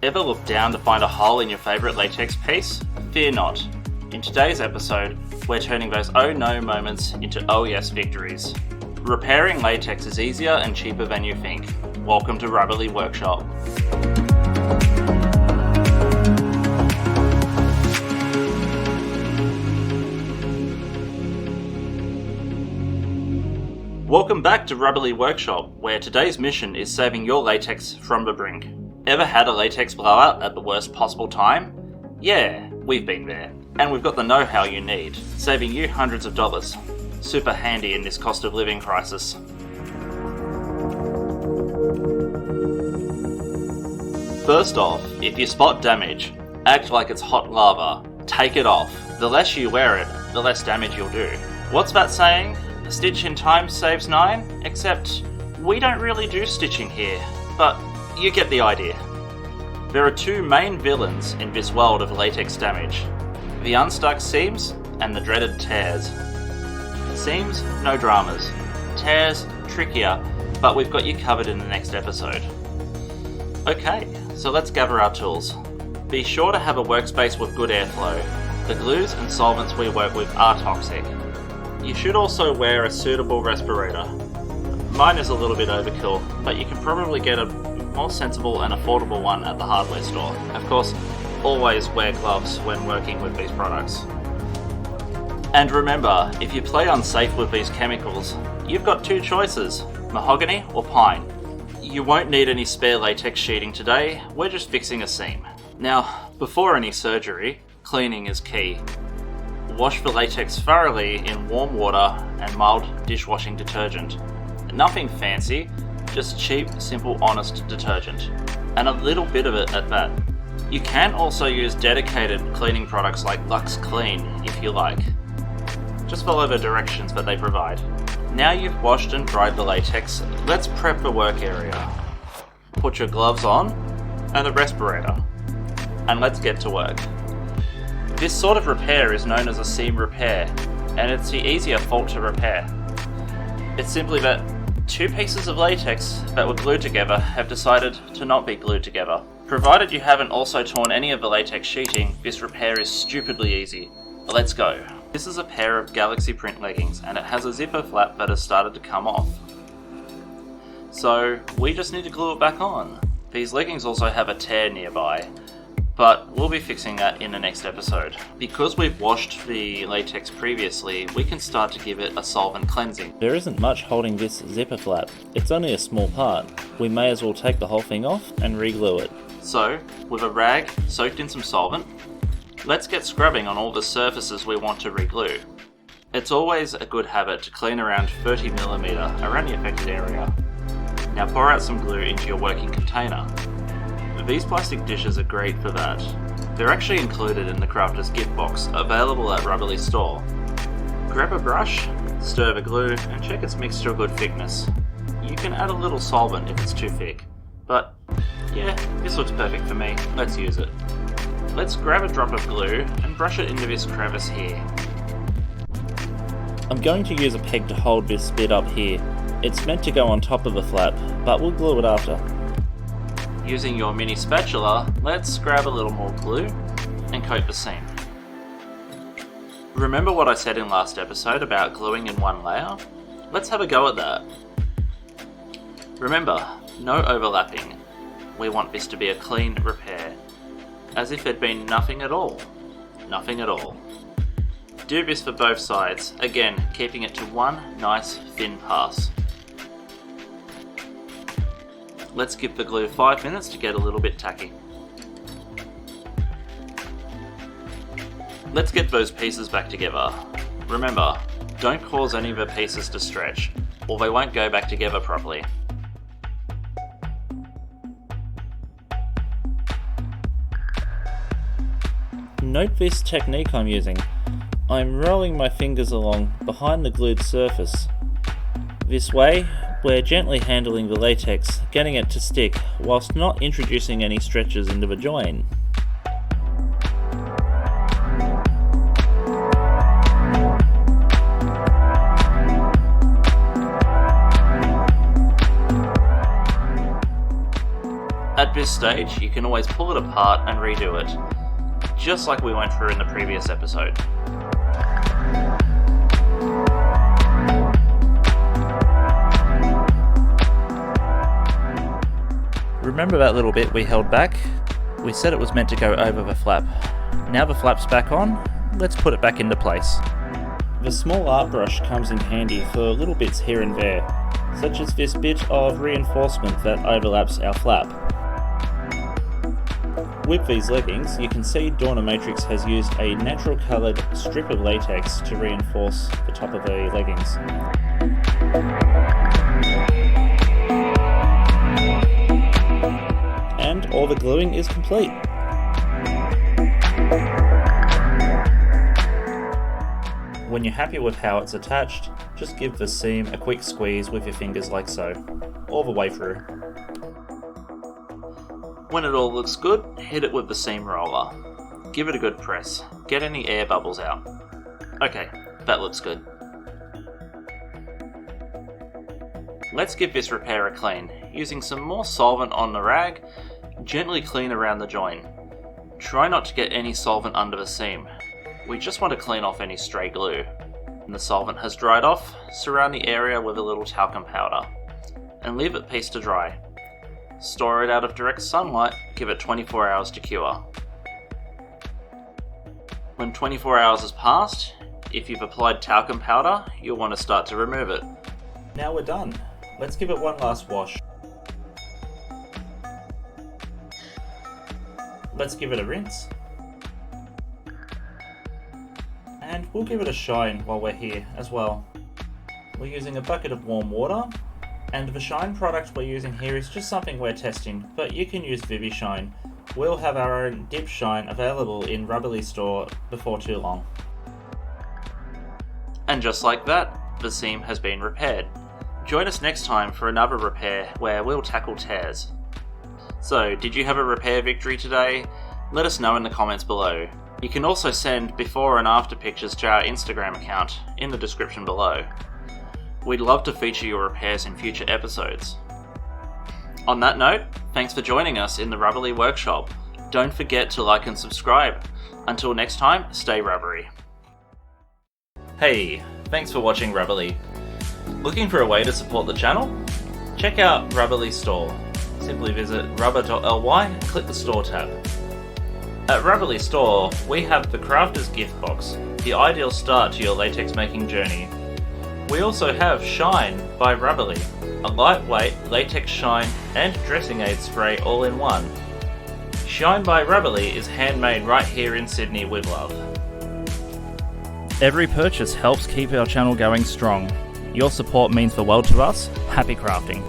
Ever look down to find a hole in your favourite latex piece? Fear not. In today's episode, we're turning those oh no moments into oh yes victories. Repairing latex is easier and cheaper than you think. Welcome to Rubberly Workshop. Welcome back to Rubberly Workshop, where today's mission is saving your latex from the brink. Ever had a latex blowout at the worst possible time? Yeah, we've been there. And we've got the know-how you need, saving you hundreds of dollars. Super handy in this cost of living crisis. First off, if you spot damage, act like it's hot lava. Take it off. The less you wear it, the less damage you'll do. What's that saying? A stitch in time saves 9? Except, we don't really do stitching here, but you get the idea. There are two main villains in this world of latex damage. The unstuck seams and the dreaded tears. Seams, no dramas. Tears, trickier, but we've got you covered in the next episode. Okay, so let's gather our tools. Be sure to have a workspace with good airflow. The glues and solvents we work with are toxic. You should also wear a suitable respirator. Mine is a little bit overkill, but you can probably get a more sensible and affordable one at the hardware store. Of course, always wear gloves when working with these products. And remember, if you play unsafe with these chemicals, you've got two choices, mahogany or pine. You won't need any spare latex sheeting today, we're just fixing a seam. Now, before any surgery, cleaning is key. Wash the latex thoroughly in warm water and mild dishwashing detergent. Nothing fancy, just cheap, simple, honest detergent. And a little bit of it at that. You can also use dedicated cleaning products like Lux Clean if you like. Just follow the directions that they provide. Now you've washed and dried the latex, let's prep the work area. Put your gloves on and the respirator. And let's get to work. This sort of repair is known as a seam repair, and it's the easier fault to repair. It's simply that two pieces of latex that were glued together have decided to not be glued together. Provided you haven't also torn any of the latex sheeting, this repair is stupidly easy. Let's go. This is a pair of Galaxy print leggings, and it has a zipper flap that has started to come off. So we just need to glue it back on. These leggings also have a tear nearby, but we'll be fixing that in the next episode. Because we've washed the latex previously, we can start to give it a solvent cleansing. There isn't much holding this zipper flap. It's only a small part. We may as well take the whole thing off and re-glue it. So, with a rag soaked in some solvent, let's get scrubbing on all the surfaces we want to re-glue. It's always a good habit to clean around 30mm around the affected area. Now pour out some glue into your working container. These plastic dishes are great for that. They're actually included in the crafter's gift box, available at Rubberly store. Grab a brush, stir the glue, and check its mixture of good thickness. You can add a little solvent if it's too thick, but yeah, this looks perfect for me. Let's use it. Let's grab a drop of glue and brush it into this crevice here. I'm going to use a peg to hold this bit up here. It's meant to go on top of the flap, but we'll glue it after. Using your mini spatula, let's grab a little more glue and coat the seam. Remember what I said in last episode about gluing in one layer? Let's have a go at that. Remember, no overlapping. We want this to be a clean repair. As if there'd been nothing at all. Nothing at all. Do this for both sides, again keeping it to one nice thin pass. Let's give the glue 5 minutes to get a little bit tacky. Let's get those pieces back together. Remember, don't cause any of the pieces to stretch, or they won't go back together properly. Note this technique I'm using. I'm rolling my fingers along behind the glued surface. This way, we're gently handling the latex, getting it to stick, whilst not introducing any stretches into the join. At this stage, you can always pull it apart and redo it, just like we went through in the previous episode. Remember that little bit we held back? We said it was meant to go over the flap. Now the flap's back on, let's put it back into place. The small art brush comes in handy for little bits here and there, such as this bit of reinforcement that overlaps our flap. With these leggings, you can see Dawnamatrix has used a natural coloured strip of latex to reinforce the top of the leggings. And all the gluing is complete. When you're happy with how it's attached, just give the seam a quick squeeze with your fingers like so, all the way through. When it all looks good, hit it with the seam roller. Give it a good press, get any air bubbles out. Okay, that looks good. Let's give this repair a clean. Using some more solvent on the rag, gently clean around the joint. Try not to get any solvent under the seam. We just want to clean off any stray glue. When the solvent has dried off, surround the area with a little talcum powder and leave it piece to dry. Store it out of direct sunlight, give it 24 hours to cure. When 24 hours has passed, if you've applied talcum powder, you'll want to start to remove it. Now we're done. Let's give it one last wash. Let's give it a rinse. And we'll give it a shine while we're here as well. We're using a bucket of warm water, and the shine product we're using here is just something we're testing, but you can use ViviShine. We'll have our own dip shine available in Rubbly store before too long. And just like that, the seam has been repaired. Join us next time for another repair where we'll tackle tears. So, did you have a repair victory today? Let us know in the comments below. You can also send before and after pictures to our Instagram account in the description below. We'd love to feature your repairs in future episodes. On that note, thanks for joining us in the Rubbly workshop. Don't forget to like and subscribe. Until next time, stay rubbery. Hey, thanks for watching Rubbly. Looking for a way to support the channel? Check out Rubbly store. Simply visit rubber.ly and click the store tab. At Rubbly store, we have the Crafter's Gift Box, the ideal start to your latex making journey. We also have Shine by Rubbly, a lightweight latex shine and dressing aid spray all in one. Shine by Rubbly is handmade right here in Sydney with love. Every purchase helps keep our channel going strong. Your support means the world to us. Happy crafting.